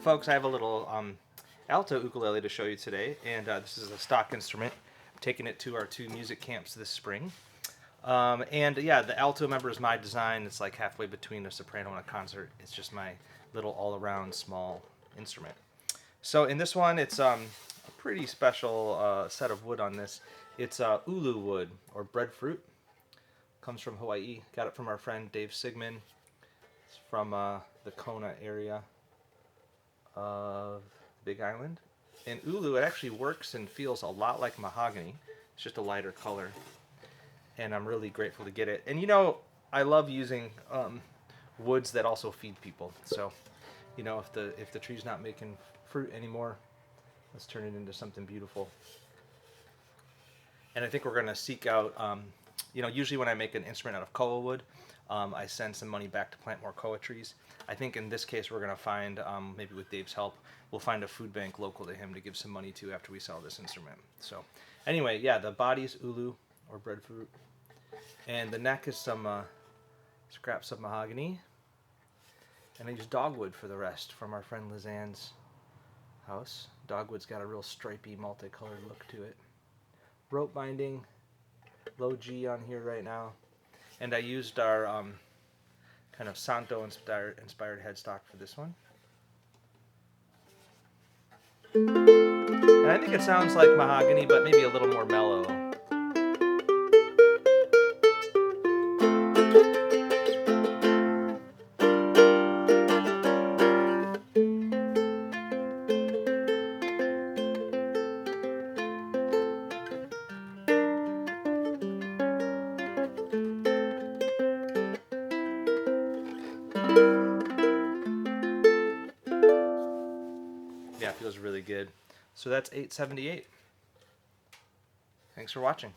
folks, I have a little alto ukulele to show you today, and this is a stock instrument. I'm taking it to our 2 music camps this spring. And yeah, the alto, member, is my design. It's like halfway between a soprano and a concert. It's just my little all-around small instrument. So in this one, it's a pretty special set of wood on this. It's ulu wood, or breadfruit. Comes from Hawaii. Got it from our friend Dave Sigmund. It's from the Kona area of Big Island. And ulu, it actually works and feels a lot like mahogany. It's just a lighter color. And I'm really grateful to get it. And you know, I love using woods that also feed people. So, you know, if the tree's not making fruit anymore, let's turn it into something beautiful. And I think we're going to seek out, you know, usually when I make an instrument out of koa wood, I send some money back to plant more koa trees. I think in this case we're going to find, maybe with Dave's help, we'll find a food bank local to him to give some money to after we sell this instrument. So anyway, yeah, the body's ulu, or breadfruit. And the neck is some scraps of mahogany. And I use dogwood for the rest from our friend Lizanne's house. Dogwood's got a real stripy, multicolored look to it. Rope binding, low G on here right now. And I used our kind of Santo inspired headstock for this one. And I think it sounds like mahogany, but maybe a little more mellow. Yeah, it feels really good. So that's 878. Thanks for watching.